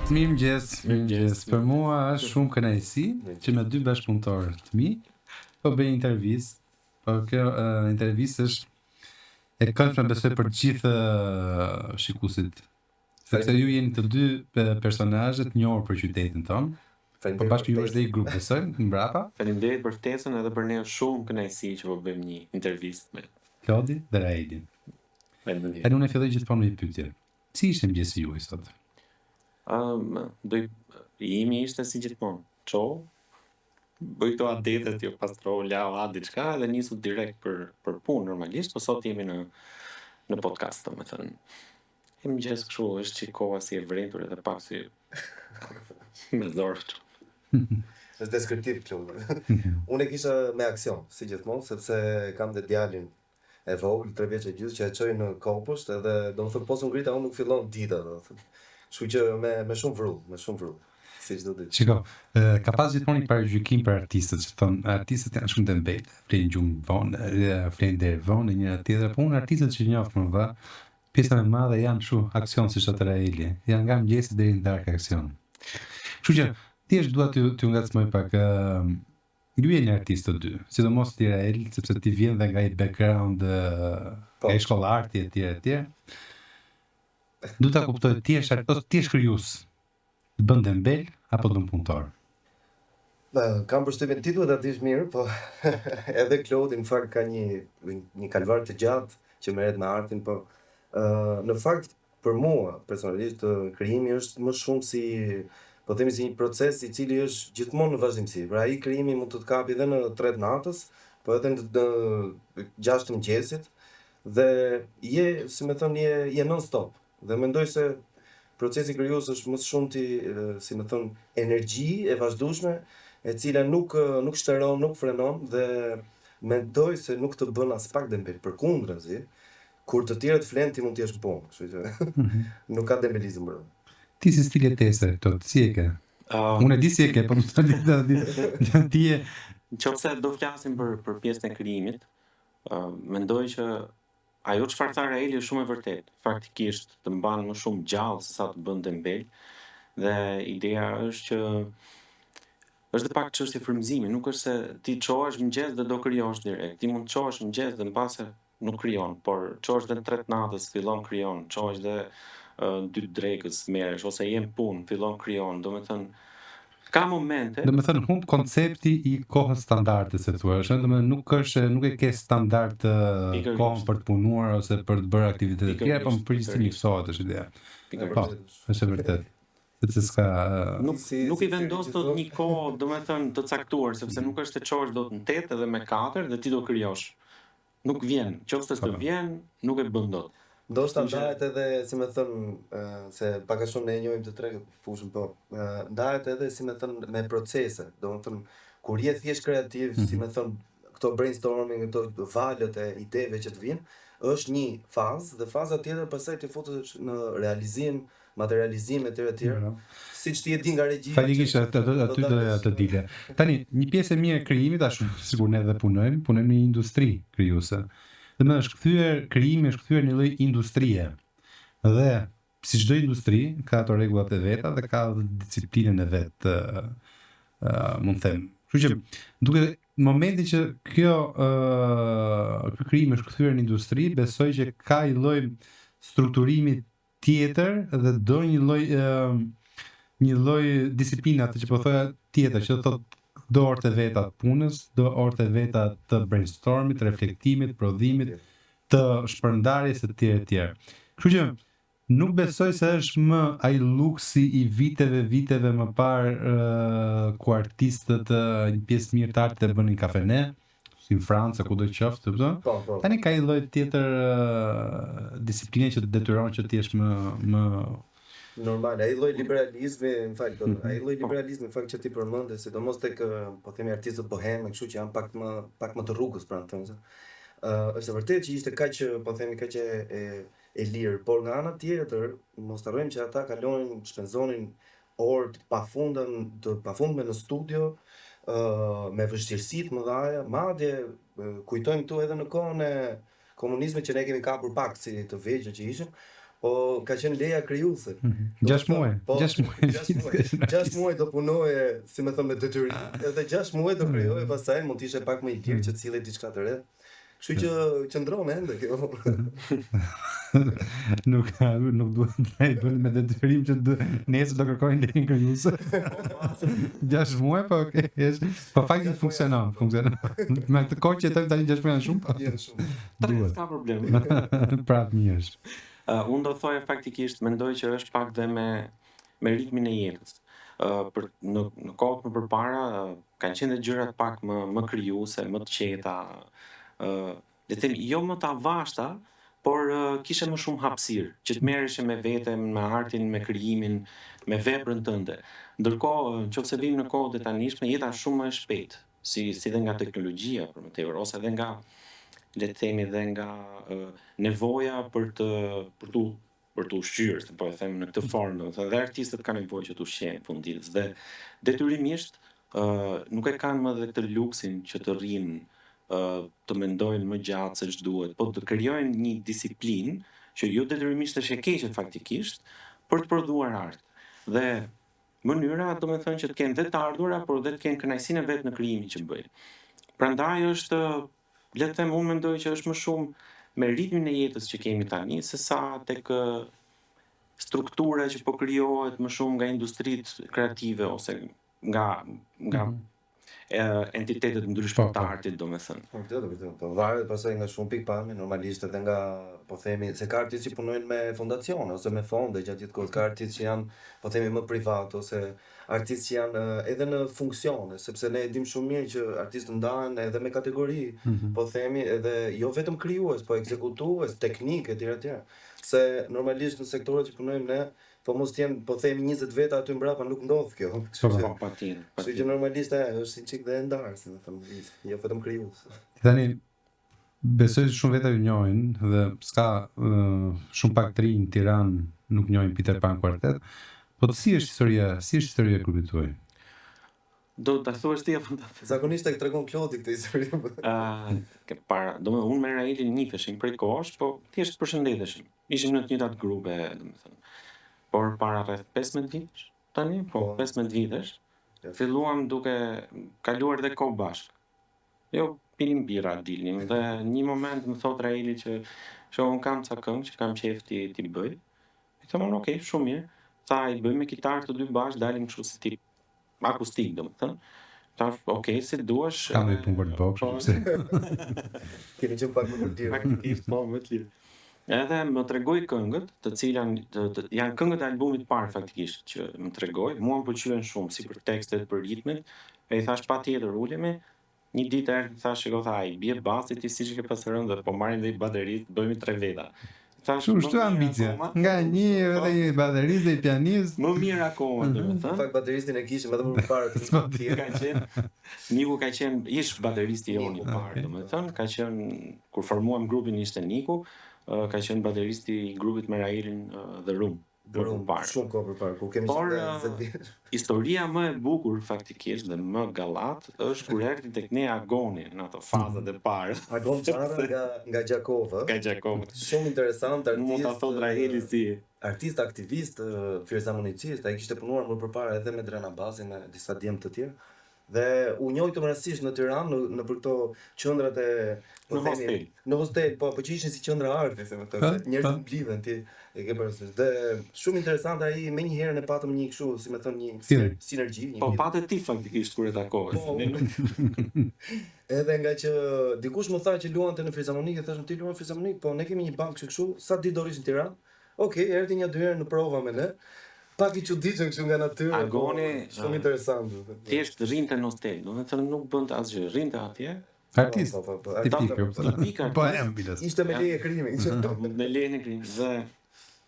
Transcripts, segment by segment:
Mirëmëngjes. Për mua është shumë kënaqësi që me dy bashkëpunëtorë të mi po bëj intervistë. Po kjo intervistë është e këndshme besoj për të gjithë shikuesit. Sepse ju jeni të dy personazhe të njohur për qytetin tonë. Po bashkë ju është dhe i grup besoj mbrapa. Faleminderit për ftesën, edhe për ne është shumë kënaqësi që po bëjmë një intervistë me Klodi dhe Raidin. Faleminderit. Unë filloj gjithmonë me një pyetje. Si ishte mëngjesi juaj sot? Jemi ishte si gjithmonë. Bëj këto adetet, jo pastro, lau, diçka dhe nisu direkt për punë normalisht, po sot jemi në podcast, domethënë. E mëngjes kështu është që koha si e vrentur edhe pak si me dorë. Është deskriptiv Klodi. Unë e kisha me aksion, si gjithmonë, sepse kam dhe djalin e vogël, 3 vjeç e gjysmë, që e çoj në kopësht, edhe domethënë po s'u ngrita unë nuk fillon dita, domethënë. Kështu që me shumë vrull, si çdo ditë. Shiko, ka pas gjithmonë një paragjykim për artistët, që thonë artistët janë shumë të embejtë, flenë gjumë vonë, flenë deri vonë njëra tjetra, po unë artistët që njoh më va, pjesa më madhe janë kështu aksion si thotë Raili, janë nga mëngjesi deri në darkë aksion. Kështu që thjesht dua t'ju ngacmoj pak. Ju jeni artistë të dy, sidomos ti Rail, sepse ti vjen dhe nga i background nga i shkolla arti etj. Du ta kuptoj, ti je krijues, të bën dembel apo të bën punëtor? Kam përshtypjen ti duhet ta dish mirë, po edhe Klodi në fakt ka një kalvar të gjatë që merret me artin, po në fakt për mua personalisht krijimi është më shumë si, po themi, si një proces i cili është gjithmonë në vazhdimsi. Pra ai krijimi mund të kapi edhe në 3 natës, po edhe në 6 të mëngjesit, dhe si më thon, je non stop. Dhe mendoj se procesi krijues është më shumë si më thon, energji e vazhdueshme, e cila nuk shtëron, nuk frenon, dhe mendoj se nuk të bën as pak dembel. Përkundrazi, kur të tjerët flen ti mund të jesh në punë, kështu që nuk ka dembelizëm bërë. Ti si stiletese, si e ke? Unë e di si e ke, po më të ti e... Nëse do flasim për pjesën e krijimit, mendoj që ajo çfarë tha Raili është shumë e vërtetë. Faktikisht të mban më shumë gjallë se sa të bën dembel, dhe ideja është që është dhe pak çështje frymëzimi, nuk është se ti çohesh mëngjes dhe do krijosh direkt. Ti mund të çohesh mëngjes dhe mbase nuk krijon, por çohesh dhe në 3 natës fillon krijon, çohesh dhe 2 drekës merresh, ose je në punë, fillon krijon, domethënë ka momente. Domethënë humb koncepti i kohës standarde, se thua, domethënë nuk e ke standard kohën për të punuar ose për të bërë aktivitete të tjera, po në përgjithësi miksohet është ideja. Po, është e vërtetë. Sepse s'ka nuk i vendos dot një kohë, domethënë të caktuar, sepse nuk është të çohesh dot në 8 edhe me 4 dhe ti do krijosh. Nuk vjen, qoftë se vjen, nuk e bën dot. Ndoshta ndahet edhe, si më thën, se pak a shumë ne e njohim të tre fushën, po ndahet edhe, si më thën, me procese. Domethënë kur je thjesht kreativ, si më thën, këto brainstorming, këto valët e ideve që të vinë, është një fazë, dhe faza tjetër pastaj ti futesh në realizim, materializim etj. Siç ti e di nga regjia. Fatikisht aty do të dile. Tani, një pjesë e mirë e krijimit, ashtu sikur ne edhe punojmë në një industri krijuese. Domethënë është krijimi është kthyer në një lloj industrie. Dhe si çdo industri ka ato rregullat e veta dhe ka disiplinën e vet, mund të them. Kështu që duke në momentin që kjo krijim është kthyer në industri, besoj që ka një lloj strukturimi tjetër dhe do një lloj disipline atë që po thoya tjetër, që thotë do orët e veta të punës, do orët e veta të brainstormit, reflektimit, prodhimit, të shpërndarjes e tjerë. Kështu që nuk besoj se është më ai luksi i viteve më parë ku artistët një pjesë mirë të artit e bënin kafene, si në Francë, kudo qoftë, kupton? Tani ka një lloj tjetër disipline që të detyron që ti jesh më normal, ai lloj liberalizmi, në fakt, që ti përmend, sidomos tek, po themi, artistët boheme, kështu që janë pak më të rrugës, pra thënë. Është vërtet që ishte kaq, po themi, kaq e lirë, por nga ana tjetër, mos harrojmë që ata shpenzonin orë të pafundme në studio, me vështirësi të mëdha, madje kujtojmë këtu edhe në kohën e komunizmit që ne kemi kapur pak si të vegjël që ishim, po ka qenë leja krijuese. 6 muaj. Po, 6 muaj. 6 muaj do punoje, si më thënë, me detyrim. Edhe 6 muaj do krijoje, pastaj mund të ishe pak më i lirë që të cilë diçka të re. Kështu që qëndron ende kjo. Nuk duhet të bëni me detyrim që nesër do kërkojnë lejën krijuese. 6 muaj, po okay. Po fakti funksionon. Me këtë kohë që tani 6 muaj janë shumë, po. Janë shumë. Duhet. Ka problem. Prap mirë është. Unë do thoja faktikisht, mendoj që është pak dhe me ritmin e jetës. Në kohët më përpara kanë qenë dhe gjërat pak më krijuese, më të qeta, le të themi jo më të avashta, por kishe më shumë hapësirë që të merreshe me veten, me artin, me krijimin, me veprën tënde. Ndërkohë, nëse vim në kohët e tanishme, jeta është shumë më e shpejtë, si dhe nga teknologjia për më tepër, ose edhe nga, le të themi, dhe nga nevoja për të ushqyer, po e them në këtë formë, domethënë dhe artistët kanë nevojë që të ushqejnë funditës dhe detyrimisht nuk e kanë më dhe këtë luksin që të rrinë të mendojnë më gjatë se ç'duhet, po të krijojnë një disiplinë që jo detyrimisht është e keqe faktikisht për të prodhuar art. Dhe mënyra, domethënë, që të kenë dhe të ardhura, por dhe të kenë kënaqësinë e vet në krijimin që bëjnë. Prandaj është, le të them, unë mendoj që është më shumë me ritmin e jetës që kemi tani, sesa tek struktura që po krijohet më shumë nga industritë kreative ose nga entitetet ndryshme të artit, domethënë. Vërtet. Po varet pastaj nga shumë pikpamje, normalisht edhe nga, po themi, se ka artistë që punojnë me fondacione ose me fonde gjatë gjithë kohës, ka artistë që janë, po themi, më privat ose artistë që janë edhe në funksione, sepse ne e dim shumë mirë që artistë ndahen edhe me kategori, po themi, edhe jo vetëm krijues, po ekzekutues, teknik etj. Se normalisht në sektorët që punojmë ne, po mos t'jenë, po themi 20 veta aty mbrapa nuk ndodh kjo. Po, patjetër. Kështu që normalisht është si çik dhe e ndarë, si më thënë, jo vetëm krijues. Tani besoj se shumë veta ju njohin dhe s'ka shumë pak të rinj në Tiranë nuk njohin Peter Pan Quartet. Po si është historia e grupit tuaj? Do ta thuash ti apo ta? Zakonisht tek tregon Klodi këtë histori. Domethënë unë me Raelin nifeshim prej kohësh, po thjesht përshëndeteshim. Ishim në të njëjtat grupe, domethënë. Por para rreth 15 vitesh, tani, 15 vitesh, filluam duke kaluar dhe kohë bashkë. Jo, pinim bira, dilnim, dhe një moment më thot Raeli që unë kam ca këngë që kam qejf ti bëj. I them, okay, shumë mirë. Tha, i bëjmë me kitarë të dy bashkë, dalim kështu si tip akustik, domethënë. Thash, okay, si duash. Kam një punë për të bëj. Keni qenë pak më të lirë. Faktikisht, po, më të lirë. Edhe më tregoi këngët, të cilat janë këngët e albumit të parë faktikisht që më tregoi. Mua më pëlqyen shumë si për tekstet, për ritmin. E i thash patjetër ulemi. Një ditë erdhi thash, shiko, tha, i bie basi ti siç e ke pasur dhe po marrim dhe i baterist, bëjmë 3 veta. Thash, Shtu ambicie. Nga një edhe i baterist dhe i pianist. Më mirë akoma, domethënë. Në fakt bateristin e kishim vetëm më parë të Niku ka qenë ish bateristi jonë i parë, domethënë, ka qenë kur formuam grupin ishte Niku. Ka qenë bateristi i grupit me Raelin The Room. Shumë kohë përpara, kur kemi qenë 20 vjeç. Historia më e bukur faktikisht dhe më gallat është kur erdhi tek ne Agoni në ato fazat e parë. Agon Çara nga Gjakova. Shumë interesant artist. Mund ta thot Raeli si artist aktivist, filharmonicist, ai kishte punuar më përpara edhe me Drena Basin me disa djem të tjerë. Dhe u njohitëm rastësisht në Tiranë në për këto qendrat e në hostel, po që ishin si qendra arti, se më thënë, njerëzit mblidhen ti e ke parasysh. Dhe shumë interesant ai, më një herë ne patëm një kështu, si më thon, një sinergji, Po patë ti faktikisht kur e takove. Edhe nga që dikush më tha që luante në filharmonikë, thashëm ti luan në filharmonikë, po ne kemi një bankë kështu, sa ditë do rish në Tiranë. Okej, erdhi një dy herë në prova me ne. Pak i çuditshëm kështu nga natyra. Agoni shumë interesant. Thjesht rrinte në hostel, domethënë nuk bënte asgjë, rrinte atje. Artist. Tipik. Po ambiles. Ishte me leje krimi. Me lejen e krimit. Dhe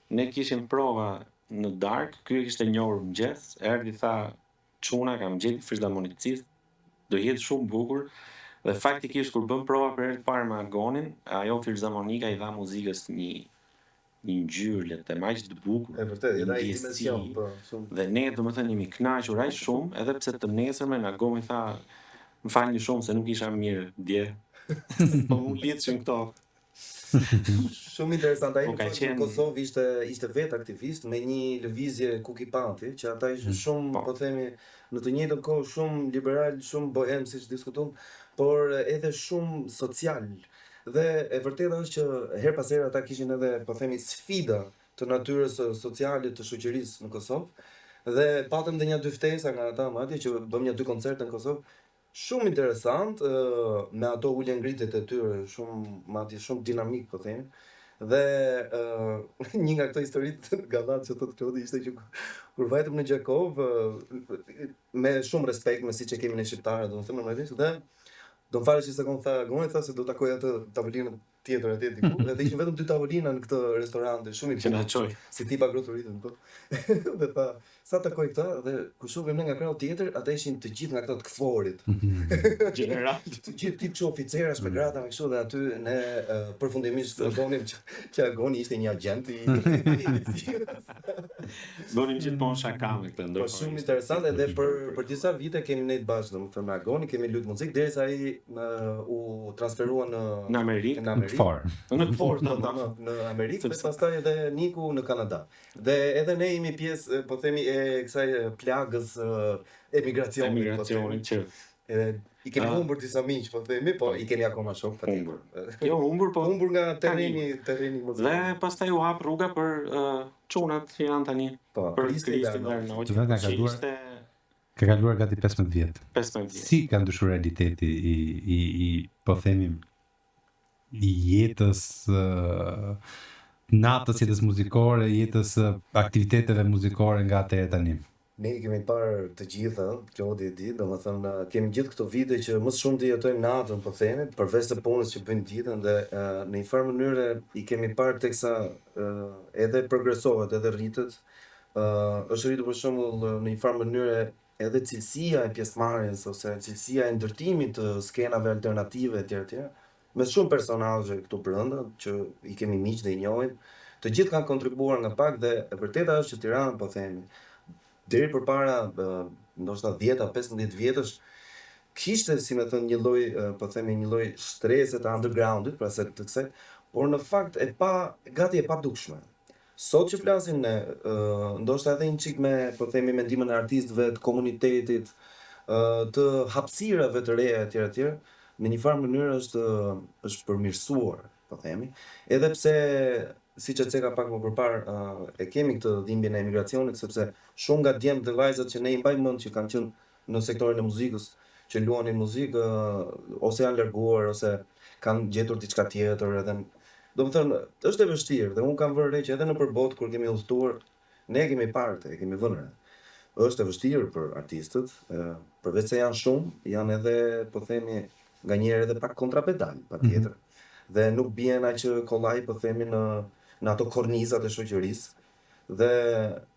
ne kishim prova në darkë, ky kishte njohur mëngjes, erdhi tha, "Çuna, kam gjetur filharmonicist, do jetë shumë bukur." Dhe faktikisht kur bëm prova për herë të parë me Agonin, ajo filharmonika i dha muzikës një ngjyrë le të them aq të bukur. E vërtet, edhe ai dimension, po, shumë. Dhe ne domethënë jemi kënaqur aq shumë, edhe pse të nesërmen Agoni tha, "Më falni shumë se nuk isha mirë dje." Po u lidhshim këto. Shumë interesant. Ai Po, në ka fakt në qenë- Kosovë ishte vetë aktivist me një lëvizje Kuki Panti, që ata ishin shumë, Po. po themi, në të njëjtën kohë shumë liberal, shumë bohem siç diskutuam, por edhe shumë social. Dhe e vërteta është që her pas here ata kishin edhe, po themi, sfida të natyrës sociale të shoqërisë në Kosovë. Dhe patëm edhe një dy ftesa nga ata madje që bëm një dy koncerte në Kosovë. Shumë interesant, me ato ulje ngritjet e tyre, shumë madje shumë dinamik, po themi. Dhe një nga këto historitë gallat që thotë Klodi ishte që kur vajtëm në Gjakov, me shumë respekt me siç e kemi ne shqiptarët, domethënë normalisht, dhe do më falësh një sekond, tha Goni, tha se do takoj atë tavolinën tjetër atje diku, edhe ishin vetëm 2 tavolina në këtë restorante, shumë i Që na bukur, çoj. si tipa groturitën, po. Dhe tha, sa takoj këta, dhe kur shohim ne nga krau tjetër, ata ishin të gjithë nga këto të këforit. Gjeneral. Të gjithë tip që oficerash me grata me kështu, dhe aty ne përfundimisht donim që Agoni ishte një agent i Bënim gjithmonë shaka me këtë Po ndërkohë. shumë interesant, edhe për disa vite kemi ne të bashkë, domethënë me Agoni kemi luajtur muzikë derisa ai u transferua Në Amerikë. në Amerikë. Fort. Në fort, Në Amerikë, dhe pastaj edhe Niku në Kanada. Dhe edhe ne jemi pjesë, po themi, e kësaj plagës emigracionit. Emigracionit që I kemi humbur disa miq, po themi, po i kemi akoma shok patjetër. jo humbur, po Humbur nga terreni muzikal. dhe pastaj u hap rruga për çunat që janë tani Po, për Kristi Kristi Verno. Vernoqi. Vetë ka që kaluar- ishte Ka kaluar gati 15 vjet. 15 vjet. Si ka ndryshuar realiteti i po themi i jetës natës, jetës muzikore, jetës aktiviteteve muzikore nga atëherë tani. Ne i kemi parë të gjitha, Klodi e di, domethënë kemi gjithë këto vite që më shumë të jetojmë natën, po themi, përveç të punës që bëjmë ditën, dhe në një farë mënyrë i kemi parë teksa edhe progresohet, edhe rritet. Është rritur për shembull në një farë mënyrë edhe cilësia e pjesëmarrjes ose cilësia e ndërtimit të skenave alternative etj. Me shumë personazhe këtu brenda që i kemi miq dhe i njohim. Të gjithë kanë kontribuar nga pak, dhe e vërteta është që Tirana, po themi, deri përpara ndoshta 10-15 vjetësh kishte, si më thënë, një lloj, po themi, një lloj strese të undergroundit, pra se të kësaj, por në fakt gati e padukshme. Sot që flasim ne, ndoshta edhe një çik me, po themi, mendimin e artistëve, të komunitetit, të hapësirave të reja etj, në një farë mënyrë është përmirësuar, po themi, edhe pse siç e ceka pak më përpara, e kemi këtë dhimbjen e emigracionit, sepse shumë nga djemtë dhe vajzat që ne i mbajmë mend që kanë qenë në sektorin e muzikës, që luanin muzikë, ose janë larguar ose kanë gjetur diçka tjetër, edhe domethënë është e vështirë, dhe unë kam vënë re që edhe nëpër botë kur kemi udhëtuar, ne kemi parë, kemi vënë re. Është e vështirë për artistët, përveç se janë shumë, janë edhe, po themi, nganjëherë edhe pak kontrapedal, patjetër. Dhe nuk bien aq kollaj, po themi, në ato kornizat e shoqërisë. Dhe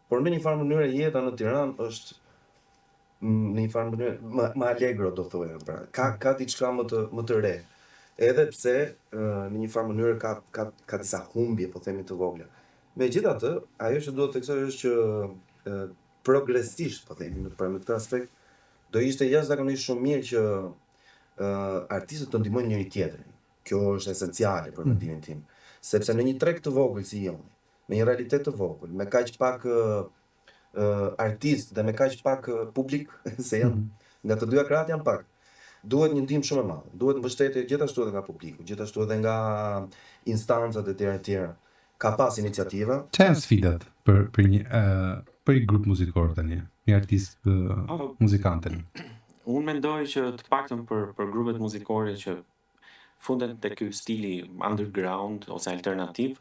por në një farë mënyrë jeta në Tiranë është në një farë mënyrë më allegro, do thoya, pra. Ka diçka më të re. Edhe pse në një farë mënyrë ka disa humbje, po themi, të vogla. Megjithatë, ajo që duhet të theksoj është që progresisht, po themi, në këtë aspekt, do ishte jashtëzakonisht shumë mirë që artistët të ndihmojnë njëri tjetrin. Kjo është esenciale për mendimin tim, sepse në një treg të vogël si joni, në një realitet të vogël, me kaq pak artistë dhe me kaq pak publik, se janë nga të dyja krahët janë pak, duhet një ndihmë shumë e madhe. Duhet mbështetje gjithashtu edhe nga publiku, gjithashtu edhe nga instancat e tjera. Ka pas iniciativa. Çfarë janë sfidat për një grup muzikor tani, një artist muzikant tani? Unë mendoj që të paktën për grupet muzikore që funden te ky stili underground ose alternativ,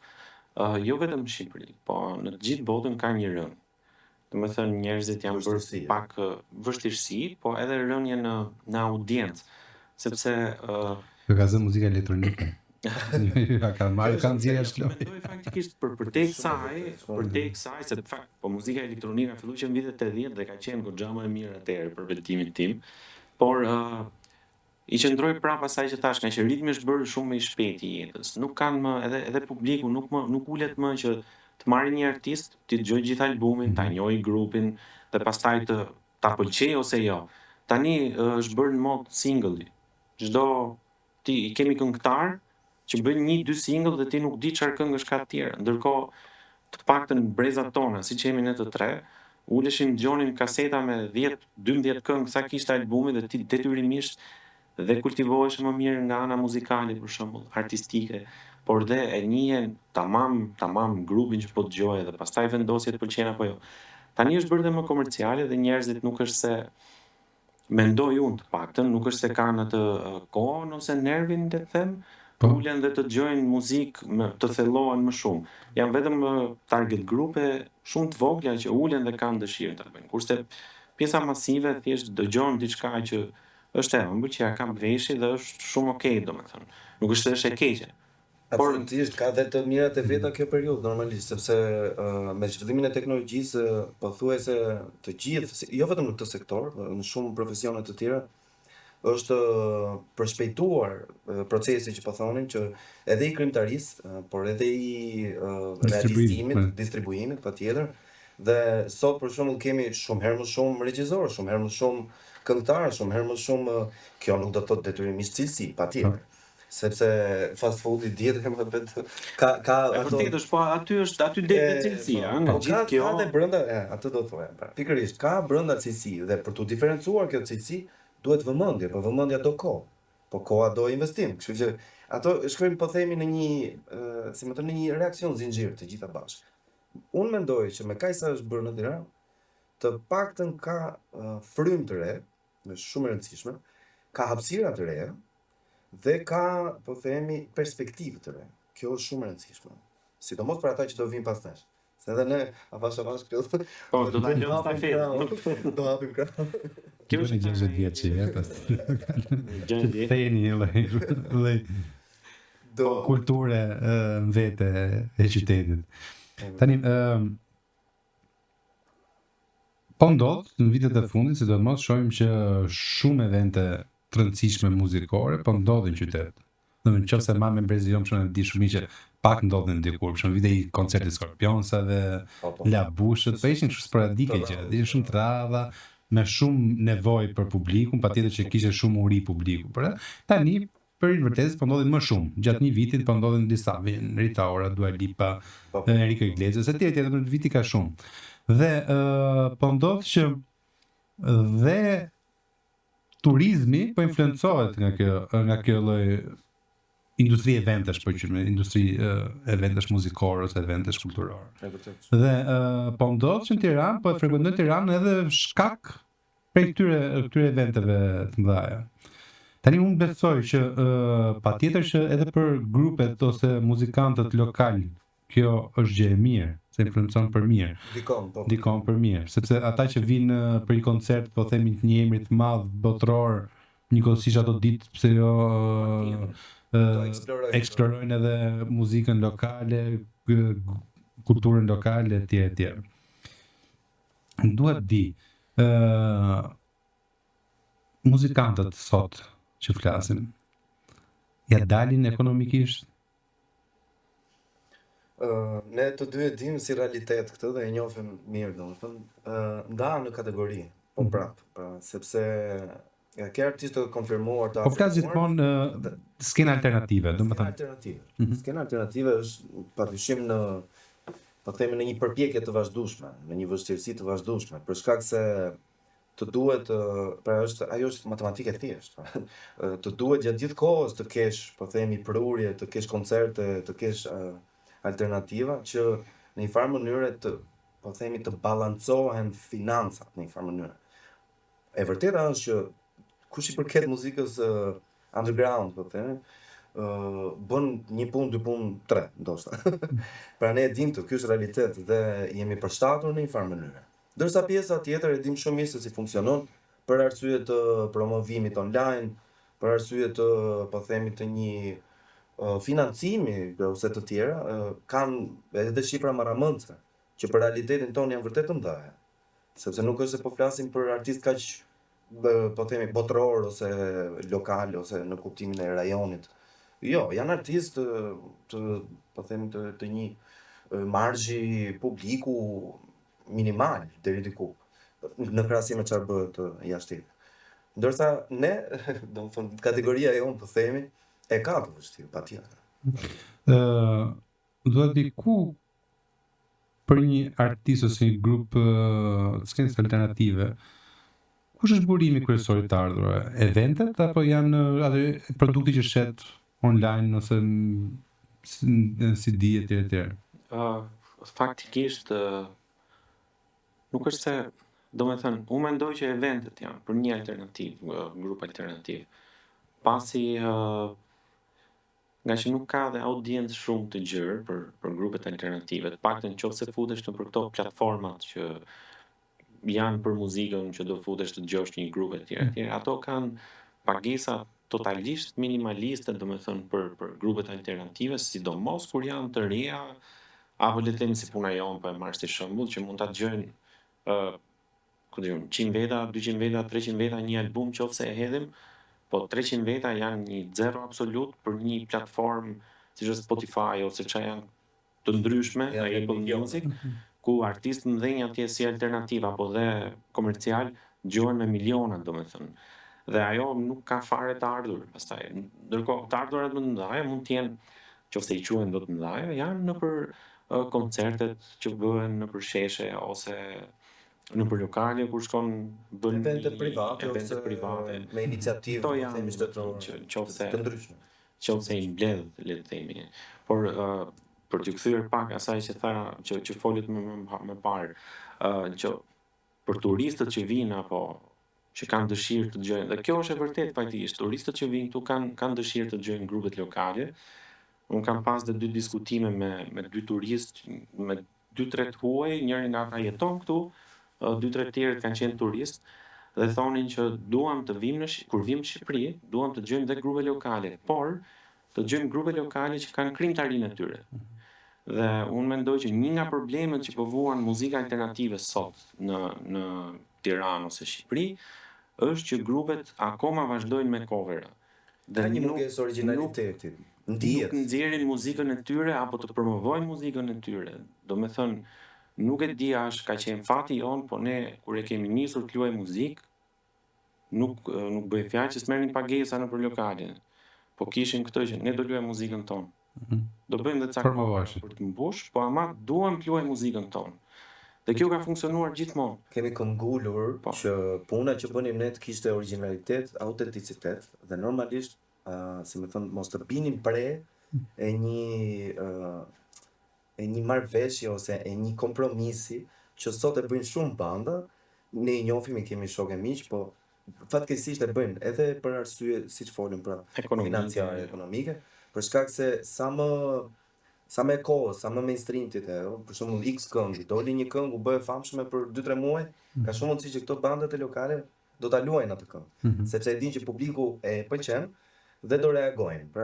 jo vetëm në Shqipëri, po në të gjithë botën ka një rënë. Domethënë njerëzit janë bërë pak vështirësi, po edhe rënje në audiencë, sepse Kjo ka zënë muzika elektronike. Kanë nxjerrë shloj. Mendoj faktikisht për te kësaj, se fakt po muzika elektronike filloi që në vitet 80 dhe ka qenë goxha më e mirë atëherë për betimin tim, por i qëndroi prapë asaj që thash, nga që ritmi është bërë shumë më i shpejtë i jetës. Nuk kanë më edhe publiku nuk ulet më që të marrë një artist, ti dëgjoj gjithë albumin, ta njohë grupin dhe pastaj ta pëlqej ose jo. Tani është bërë në mod single. Çdo ti i kemi këngëtar që bëjnë 1-2 single dhe ti nuk di çfarë këngësh ka të tjera. Ndërkohë, të paktën brezat tona, siç jemi ne të tre, uleshin dëgjonin kaseta me 10-12 këngë sa kishte albumi dhe ti detyrimisht dhe kultivohesh më mirë nga ana muzikale për shembull, artistike, por dhe e njihen tamam grupin që po dëgjoje dhe pastaj vendosje të pëlqen apo jo. Tani është bërë dhe më komerciale dhe njerëzit nuk është se mendoj unë të paktën, nuk është se kanë atë kohën ose nervin të them, Po. ulen dhe të dëgjojnë muzikë të thellohen më shumë. Janë vetëm target grupe shumë të vogla që ulen dhe kanë dëshirë ta bëjnë. Kurse pjesa masive thjesht dëgjon diçka që është e ëmbël, që ja kam veshi dhe është shumë okay, domethënë. Nuk është se është e keqe. Por Absolutisht, ka dhe të mirat e veta kjo periudhë normalisht, sepse me zhvillimin e teknologjisë pothuajse të gjithë, jo vetëm në këtë sektor, në shumë profesione të tjera, është përshpejtuar procesi që po thonin që edhe i krimtarisë, por edhe i realizimit, distribuimit patjetër. Dhe sot për shembull kemi shumë herë më shumë regjizor, shumë herë më shumë këngëtar, shumë herë më shumë, kjo nuk do të thotë detyrimisht cilësi, patjetër. Sepse fast foodi dihet më vetë ka e vërtetë është, po aty del me cilësia, nga gjithë kjo. Ka dhe brenda, atë do të thoya. Pra, pikërisht, ka brenda cilësi dhe për tu diferencuar kjo cilësi duhet vëmendje, po vëmendja do kohë. Po koha do investim. Kështu që ato shkojnë po themi në një, si më thënë, në një reaksion zinxhir të gjitha bashkë. Unë mendoj që me kaq sa është bërë në Tiranë, të paktën ka frymë të re, është shumë e rëndësishme, ka hapësira të reja dhe ka, po themi, perspektivë të re. Kjo është shumë e rëndësishme. Sidomos për ata që do vinë pas nesh. Se edhe ne avash këtu. Po, do ta lëm stafetën. Do hapim krah. Kjo është 60 vjeç që pas. Që theni lloj kulture vete e qytetit. Tani po ndodh në vitet e fundit, sidomos shohim që shumë evente të rëndësishme muzikore po ndodhin në qytet. Domethënë nëse mamë Brezi jom shumë e di shumë që pak ndodhin dikur, për shembull vite i koncerti Skorpionsa dhe La Bushët, po ishin kështu sporadike që ishin shumë të rradha, me shumë nevojë për publikun, patjetër që kishte shumë uri publiku. Por tani për vërtetës po ndodhin më shumë. Gjatë një vitit po ndodhin disa, Rita Ora, Dua Lipa, Enrique Iglesias, etj. Në viti ka shumë. Dhe po ndodh që dhe turizmi po influencohet nga kjo lloj industri eventesh, po quajmë industri eventesh muzikore ose eventesh kulturore. Dhe po ndodh që në Tiranë po frekuentojnë Tiranën edhe shkak prej këtyre eventeve të mëdha. Tani unë besoj që patjetër që edhe për grupet ose muzikantët lokal kjo është gjë e mirë, se influencon për mirë. Dikon për mirë, sepse ata që vinë për një koncert, po themi të një emri të madh botror, njëkohësisht ato ditë pse jo eksplorojnë edhe muzikën lokale, kulturën lokale etj. Duhet di muzikantët sot që flasim ja dalin ekonomikisht? Ne të dy e dim si realitet këtë dhe e njohim mirë, domethënë, ndahen në kategori, po prap, sepse ke artistë të konfirmuar të po flas gjithmonë skena alternative, domethënë. Skena alternative është padyshim në, po themi, në një përpjekje të vazhdueshme, në një vështirësi të vazhdueshme, për shkak se të duhet, pra ajo është matematikë e thjeshtë. Të duhet gjatë gjithë kohës të kesh, po themi, prurje, të kesh koncerte, të kesh alternativa që në një farë mënyre të, po themi, të balancohen financat në një farë mënyre. E vërteta është që kush i përket muzikës underground, po themi, bën një punë, dy punë, tre, ndoshta. Pra ne e dim të, ky është realitet dhe jemi përshtatur në një farë mënyre. Ndërsa pjesa tjetër e dim shumë mirë se si funksionon për arsye të promovimit online, për arsye të, po themi, të një financimi ose të tjera, kanë edhe shifra marramëndse, që për realitetin tonë janë vërtet të mëdha. Sepse nuk është se po flasim për artist kaq, po themi, botror ose lokal ose në kuptimin e rajonit. Jo, janë artistë të, po themi, të një marzhi publiku minimal deri diku, në krahasim me çfarë bëhet jashtë. Ndërsa ne, domethënë kategoria jonë, po themi, e ka të vështirë, patjetër. Do të di ku për një artist ose një grup skenës alternative, kush është burimi kryesor i të ardhurave? Eventet apo janë atë produkti që shet online ose në CD etj. Faktikisht nuk është se, do me thënë, unë mendoj që eventet janë për një alternativ, grup alternativ. Pasi nga që nuk ka dhe audiencë shumë të gjërë për grupet alternative, të paktën nëse futesh në për këto platformat që janë për muzikën, që do futesh të dëgjosh një grup etj. Ato kanë pagesa totalisht minimaliste, do me thënë, për grupet alternative, sidomos kur janë të reja, apo le të themi si puna jonë, po e marr si shembull, që mund ta dëgjojnë 100 veta, 200 veta, 300 veta një album qofse e hedhim, po 300 veta janë një zero absolut për një platformë siç është Spotify ose çka janë të ndryshme, Apple Music, ku artistë mëdhenj atje si alternativa apo dhe komercial dëgjohen me miliona, domethënë. Dhe ajo nuk ka fare të ardhur pastaj. Ndërkohë të ardhurat më të mëdha mund të jenë, nëse i quhen do të mëdha, janë nëpër koncertet që bëhen nëpër sheshe ose nëpër lokale kur shkon bën Evente private evente ose private. me iniciativë, Këto po janë themi shtetërore, qofse të ndryshme. qofse i mbledh, le të themi. Por për t'ju kthyer pak asaj që tha që folit më parë, që për turistët që vinë apo që kanë dëshirë të dëgjojnë, dhe kjo është e vërtetë faktikisht, turistët që vinë këtu kanë dëshirë të dëgjojnë grupet lokale. Unë kam pas dhe 2 diskutime me 2 turistë, me 2-3 huaj, njëri nga ata jeton këtu, 2-3 tjerët kanë qenë turistë dhe thonin që duam të vim kur vim në Shqipëri, duam të dëgjojmë dhe grupe lokale, por të dëgjojmë grupe lokale që kanë krimtarinë e tyre. Dhe unë mendoj që një nga problemet që po vuan muzika alternative sot në Tiranë ose Shqipëri është që grupet akoma vazhdojnë me covera. Ka një mungesë origjinaliteti. Nuk nxjerrin muzikën e tyre apo të promovojnë muzikën e tyre. Do me thënë, nuk e di a është ka qenë fati jonë, po ne kur e kemi nisur të luajmë muzikë, nuk bëj fjalë që s'merrin pagesa nëpër lokalin. Po kishin këtë që ne do luajmë muzikën tonë. Do bëjmë dhe ca për të mbush, po ama duam të luajmë muzikën tonë. Dhe kjo ka funksionuar gjithmonë. Kemi këmbgulur që puna që bënim ne të kishte origjinalitet, autenticitet dhe normalisht, si më thënë, mos të binim pre e një marrëveshje ose e një kompromisi që sot e bëjnë shumë banda, ne i njohim, i kemi shokë e miq, po fatkeqësisht e bëjnë edhe për arsye siç folëm pra financiare, ekonomike, për shkak se sa më kohë, sa më mainstream ti the, për shembull X këngë, doli një këngë u bë e famshme për 2-3 muaj, ka shumë mundësi që këto bandat e lokale do ta luajnë atë këngë, sepse e dinë që publiku e pëlqen dhe do reagojnë. Pra,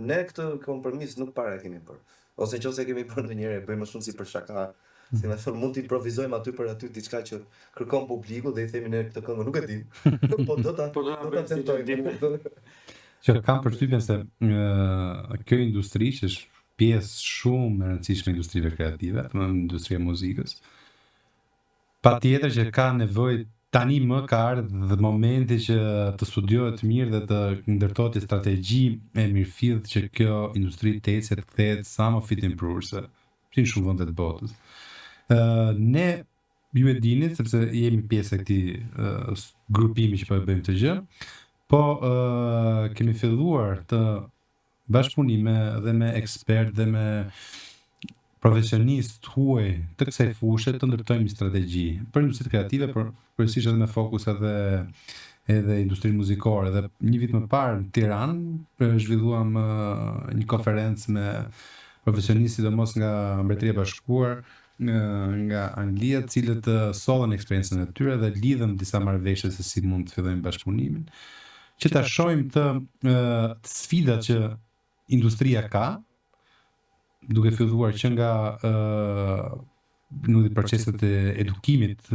ne këtë kompromis nuk para kemi bërë. Ose nëse kemi bërë ndonjëherë bëjmë më shumë si për shaka, si më thon, mund të improvizojmë aty për aty diçka që kërkon publiku dhe i themi ne këtë këngë nuk e dim. Po do ta tentojmë. Që kam përshtypjen se kjo industri që është pjesë shumë e rëndësishme e industrive kreative, në industria e muzikës, patjetër që ka nevojë tani më ka ardhur momenti që të studiohet mirë dhe të ndërtohet një strategji e mirëfillt që kjo industri të ecë të kthehet sa më fitimprurse në shumë vende të botës. Ne ju e dini sepse jemi pjesë e këtij grupimi që po e bëjmë këtë gjë, po kemi filluar të bashkëpunime dhe me ekspertë dhe me profesionistë huaj të kësaj fushë të ndërtojmë një strategji për industritë kreative, por kryesisht edhe me fokus edhe industrinë muzikore. Dhe një vit më parë në Tiranë zhvilluam një konferencë me profesionistë sidomos nga Mbretëria e Bashkuar, nga Anglia, të cilët sollën eksperiencën e tyre dhe lidhëm disa marrëveshje se si mund të fillojmë bashkëpunimin, që ta shohim të sfidat që industria ka, duke filluar që nga proceset e edukimit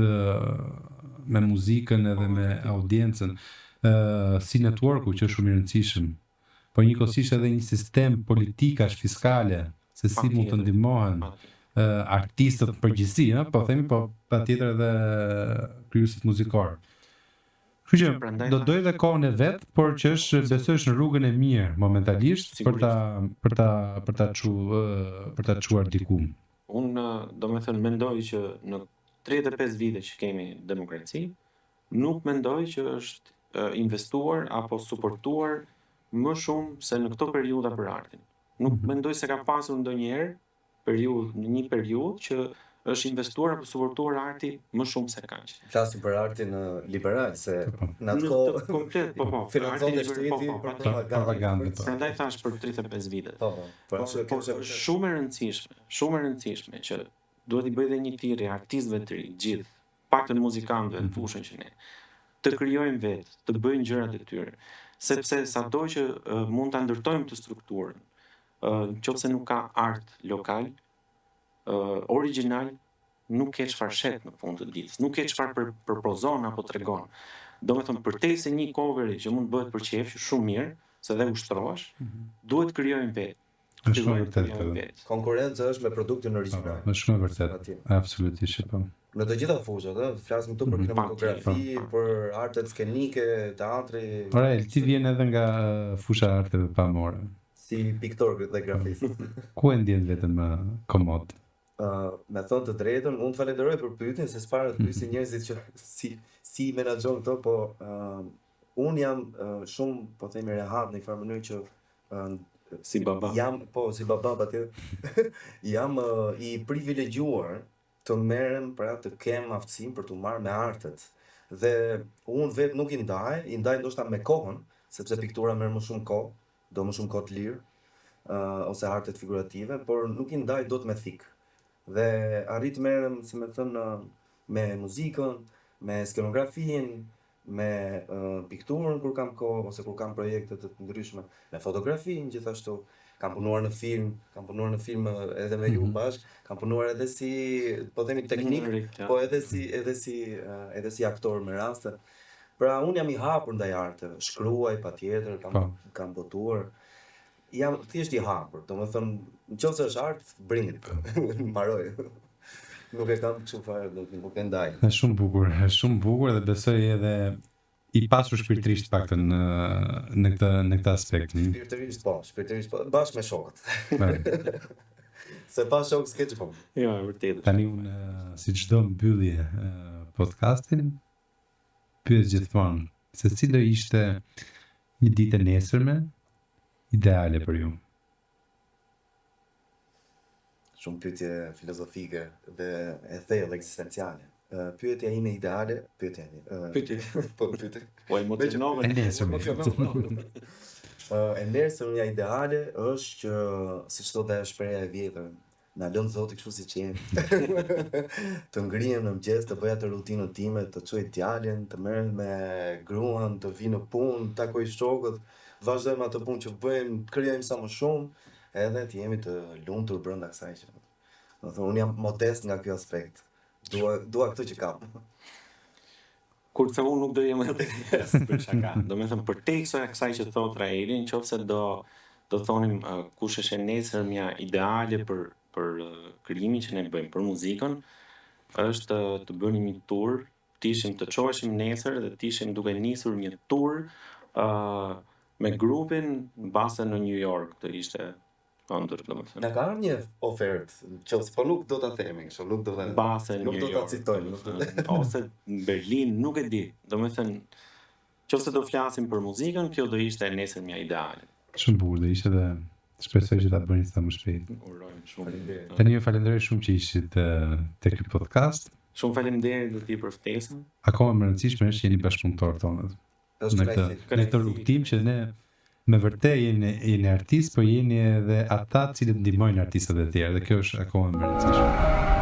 me muzikën edhe me audiencën, si networku që është shumë i rëndësishëm, por njëkohësisht edhe një sistem politikash fiskale, se si mund të ndihmohen artistët përgjithësi, po themi, po patjetër edhe krijuesit muzikor. Kështu që Prandaj do doj dhe kohën e vet, por që është besoj është në rrugën e mirë momentalisht për ta çuar diku. Unë domethënë mendoj që në 35 vite që kemi demokraci, nuk mendoj që është investuar apo suportuar më shumë se në këto periudha për artin. Nuk mendoj se ka pasur ndonjëherë në një periudhë që është investuar apo suportuar arti më shumë se kaq. Flasim për artin liberal, se në atë Në kohë komplet, po, financon arti dhe shteti liberal, për propagandë. Prandaj thash për 35 vite. Po. Është shumë e rëndësishme që duhet i bëj dhe një thirrje artistëve të ri, gjithë, paktën muzikantëve në fushën që ne, të krijojnë vetë, të bëjnë gjërat e tyre, sepse sado që mund ta ndërtojmë të strukturën, nëse nuk ka art lokal, original, nuk ke çfarë shet në fund të ditës, nuk ke çfarë propozon apo tregon. Domethënë përtej se një coveri që mund bëhet për qef, shumë mirë, se dhe ushtrohesh, duhet krijojmë vetë. Është shumë vërtet. Konkurenca është me produktin origjinal. Është shumë vërtet. Absolutisht po. Në të gjitha fushat, flasim këtu për kinematografi, për artet skenike, teatri. Ora, ti vjen edhe nga fusha e arteve pamore. Si piktor dhe grafist. Ku e ndjen veten më komod? Me thënë të drejtën, unë të falenderoj për pyetjen, se s'para të pyesin njerëzit që si menaxhon këto, po unë jam shumë, po themi, rehat në një farë mënyrë që si baba. Si baba patjetër. Jam i privilegjuar të merrem, pra të kem aftësinë për të marrë me artet. Dhe unë vetë nuk i ndaj ndoshta me kohën, sepse piktura merr më shumë kohë, do më shumë kohë të lirë, ose artet figurative, por nuk i ndaj dot me thik. Dhe arrit të merrem, si më thënë, me muzikën, me skenografinë, me pikturën kur kam kohë, ose kur kam projekte të ndryshme, me fotografinë gjithashtu. Kam punuar në film edhe me ju bashkë, kam punuar edhe si, po themi, teknik, po edhe si aktor me raste. Pra unë jam i hapur ndaj arteve, shkruaj patjetër, kam botuar. Jam thjesht i hapur, domethënë, nëse është art, bring it, mbaroj. Nuk e kam kështu fare, nuk e ndaj. Është shumë bukur dhe besoj edhe i pasur shpirtërisht paktën në këtë aspekt. Shpirtërisht po, bashkë me shokët. Se pa shokë s'ke çfarë. Jo, vërtet. Tani unë, si çdo mbyllje podcastin, pyet gjithmonë se si do ishte një ditë e nesërme ideale për ju. Shumë pyetje filozofike dhe e thellë ekzistenciale. Pyetja ime ideale, pyetje. Po emocionove. E nesërmja ideale është që, siç thotë shpreha e vjetër, na lënë Zoti kështu siç jemi. Të ngrihem në mëngjes, të bëj atë rutinën time, të çoj djalin, të merrem me gruan, të vi në punë, të takoj shokët, vazhdojmë atë punë që bëjmë, të krijojmë sa më shumë, edhe të jemi të lumtur brenda kësaj që. Do thonë, unë jam modest nga ky aspekt. Dua këtë që kam. Kurse unë nuk do jem edhe për shaka. Domethënë përtej kësaj që thot Raeli, nëse do thonim kush është e nesërmja ideale për krijimin që ne bëjmë për muzikën, është të bënim një tur, të çoheshim nesër dhe të ishim duke nisur një tur me grupin base në New York, të ishte ëndër, domethënë. Na ka ardhur një ofertë, nëse po nuk do ta themi kështu, nuk do ta base në New York. Nuk do ta citojmë, ose në Berlin, nuk e di. Domethënë, nëse do flasim për muzikën, kjo do ishte nesërmja ideale. Shumë bukur, do ishte dhe shpresoj që ta bëni sa më shpejt. Urojmë shumë. Tani ju falenderoj shumë që ishit te ky podcast. Shumë faleminderit ti për ftesën. Akoma më rëndësishme është jeni bashkëpunëtor tonë. Në këtë rrugtim që ne me vërtet jeni artist, po jeni edhe ata cilët ndihmojnë artistët e tjerë dhe kjo është akoma më rëndësishme.